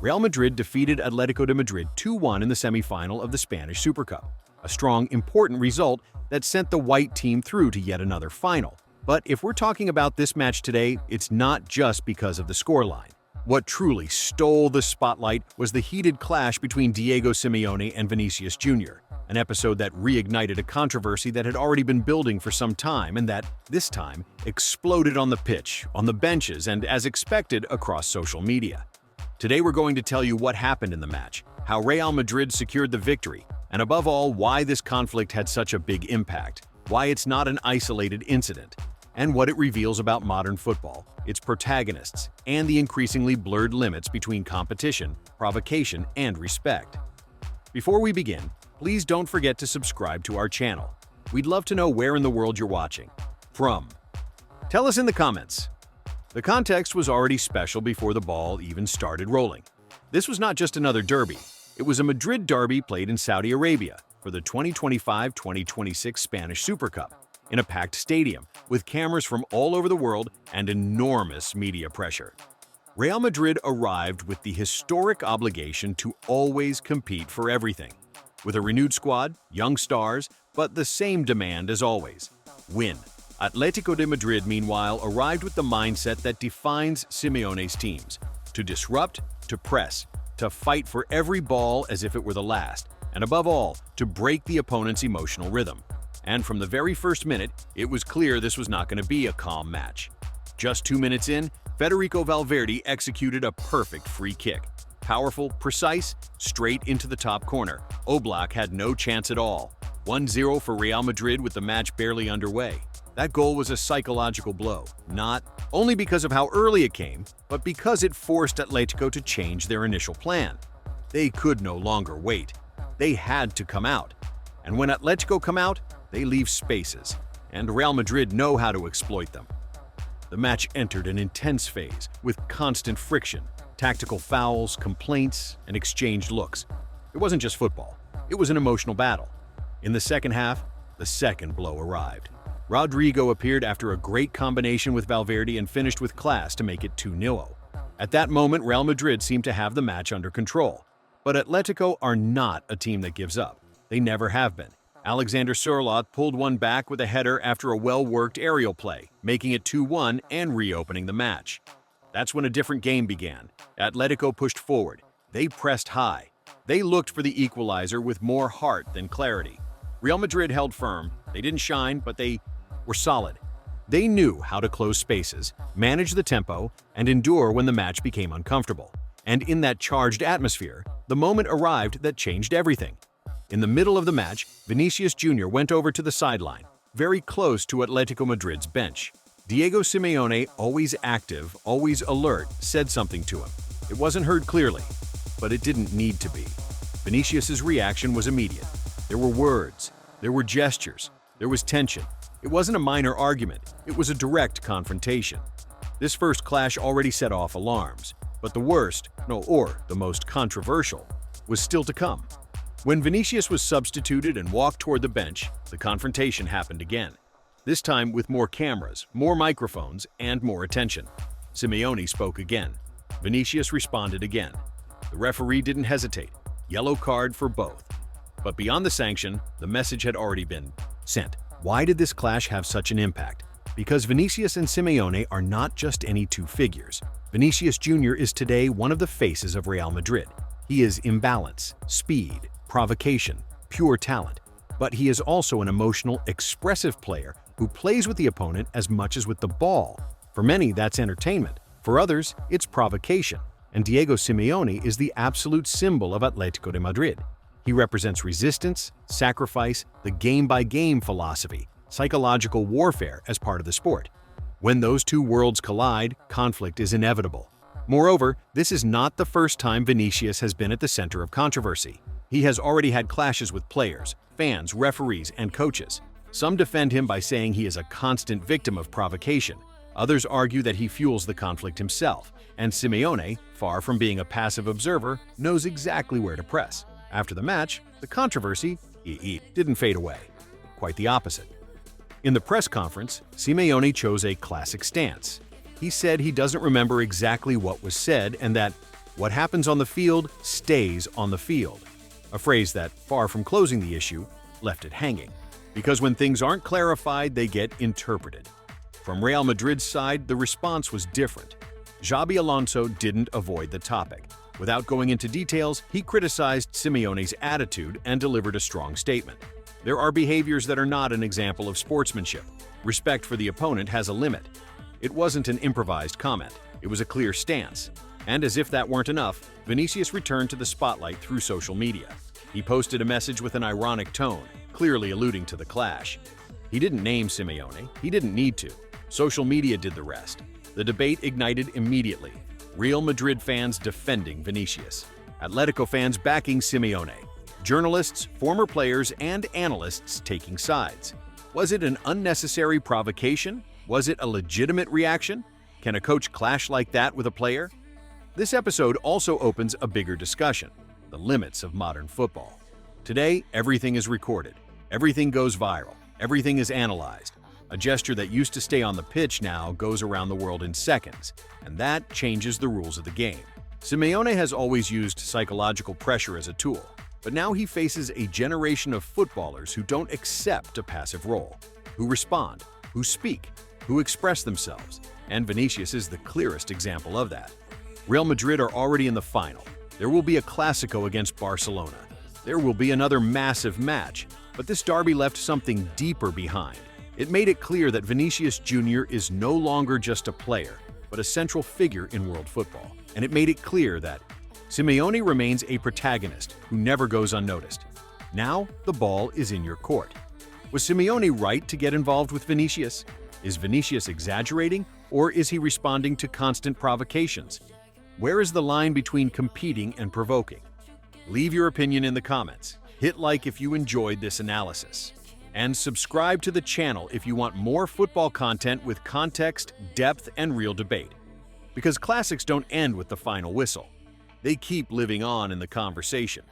Real Madrid defeated Atletico de Madrid 2-1 in the semifinal of the Spanish Super Cup, a strong, important result that sent the white team through to yet another final. But if we're talking about this match today, it's not just because of the scoreline. What truly stole the spotlight was the heated clash between Diego Simeone and Vinicius Jr., an episode that reignited a controversy that had already been building for some time and that, this time, exploded on the pitch, on the benches, and, as expected, across social media. Today we're going to tell you what happened in the match, how Real Madrid secured the victory, and above all, why this conflict had such a big impact, why it's not an isolated incident, and what it reveals about modern football, its protagonists, and the increasingly blurred limits between competition, provocation, and respect. Before we begin, please don't forget to subscribe to our channel. We'd love to know where in the world you're watching from. Tell us in the comments. The context was already special before the ball even started rolling. This was not just another derby. It was a Madrid derby played in Saudi Arabia for the 2025-2026 Spanish Super Cup, in a packed stadium, with cameras from all over the world and enormous media pressure. Real Madrid arrived with the historic obligation to always compete for everything. With a renewed squad, young stars, but the same demand as always: win. Atletico de Madrid, meanwhile, arrived with the mindset that defines Simeone's teams: to disrupt, to press, to fight for every ball as if it were the last, and above all, to break the opponent's emotional rhythm. And from the very first minute, it was clear this was not going to be a calm match. Just 2 minutes in, Federico Valverde executed a perfect free kick. Powerful, precise, straight into the top corner. Oblak had no chance at all. 1-0 for Real Madrid with the match barely underway. That goal was a psychological blow, not only because of how early it came, but because it forced Atletico to change their initial plan. They could no longer wait. They had to come out. And when Atletico come out, they leave spaces, and Real Madrid know how to exploit them. The match entered an intense phase, with constant friction, tactical fouls, complaints, and exchanged looks. It wasn't just football, it was an emotional battle. In the second half, the second blow arrived. Rodrigo appeared after a great combination with Valverde and finished with class to make it 2-0. At that moment, Real Madrid seemed to have the match under control. But Atletico are not a team that gives up. They never have been. Alexander Sørloth pulled one back with a header after a well-worked aerial play, making it 2-1 and reopening the match. That's when a different game began. Atletico pushed forward. They pressed high. They looked for the equalizer with more heart than clarity. Real Madrid held firm. They didn't shine, but they were solid. They knew how to close spaces, manage the tempo, and endure when the match became uncomfortable. And in that charged atmosphere, the moment arrived that changed everything. In the middle of the match, Vinicius Jr. went over to the sideline, very close to Atletico Madrid's bench. Diego Simeone, always active, always alert, said something to him. It wasn't heard clearly, but it didn't need to be. Vinicius's reaction was immediate. There were words, there were gestures, there was tension. It wasn't a minor argument, it was a direct confrontation. This first clash already set off alarms, but the worst, or the most controversial, was still to come. When Vinicius was substituted and walked toward the bench, the confrontation happened again. This time with more cameras, more microphones, and more attention. Simeone spoke again. Vinicius responded again. The referee didn't hesitate. Yellow card for both. But beyond the sanction, the message had already been sent. Why did this clash have such an impact? Because Vinicius and Simeone are not just any two figures. Vinicius Jr. is today one of the faces of Real Madrid. He is imbalance, speed, provocation, pure talent. But he is also an emotional, expressive player who plays with the opponent as much as with the ball. For many, that's entertainment. For others, it's provocation. And Diego Simeone is the absolute symbol of Atletico de Madrid. He represents resistance, sacrifice, the game-by-game philosophy, psychological warfare as part of the sport. When those two worlds collide, conflict is inevitable. Moreover, this is not the first time Vinicius has been at the center of controversy. He has already had clashes with players, fans, referees, and coaches. Some defend him by saying he is a constant victim of provocation. Others argue that he fuels the conflict himself. And Simeone, far from being a passive observer, knows exactly where to press. After the match, the controversy didn't fade away. Quite the opposite. In the press conference, Simeone chose a classic stance. He said he doesn't remember exactly what was said and that What happens on the field stays on the field. A phrase that, far from closing the issue, left it hanging. Because when things aren't clarified, they get interpreted. From Real Madrid's side, the response was different. Xabi Alonso didn't avoid the topic. Without going into details, he criticized Simeone's attitude and delivered a strong statement. There are behaviors that are not an example of sportsmanship. Respect for the opponent has a limit. It wasn't an improvised comment. It was a clear stance. And as if that weren't enough, Vinicius returned to the spotlight through social media. He posted a message with an ironic tone, clearly alluding to the clash. He didn't name Simeone. He didn't need to. Social media did the rest. The debate ignited immediately. Real Madrid fans defending Vinicius, Atletico fans backing Simeone, journalists, former players, and analysts taking sides. Was it an unnecessary provocation? Was it a legitimate reaction? Can a coach clash like that with a player? This episode also opens a bigger discussion: the limits of modern football. Today, everything is recorded. Everything goes viral. Everything is analyzed. A gesture that used to stay on the pitch now goes around the world in seconds, and that changes the rules of the game. Simeone has always used psychological pressure as a tool, but now he faces a generation of footballers who don't accept a passive role, who respond, who speak, who express themselves, and Vinicius is the clearest example of that. Real Madrid are already in the final. There will be a Clásico against Barcelona. There will be another massive match, but this derby left something deeper behind. It made it clear that Vinicius Jr. is no longer just a player, but a central figure in world football. And it made it clear that Simeone remains a protagonist who never goes unnoticed. Now, the ball is in your court. Was Simeone right to get involved with Vinicius? Is Vinicius exaggerating, or is he responding to constant provocations? Where is the line between competing and provoking? Leave your opinion in the comments. Hit like if you enjoyed this analysis. And subscribe to the channel if you want more football content with context, depth, and real debate. Because classics don't end with the final whistle. They keep living on in the conversation.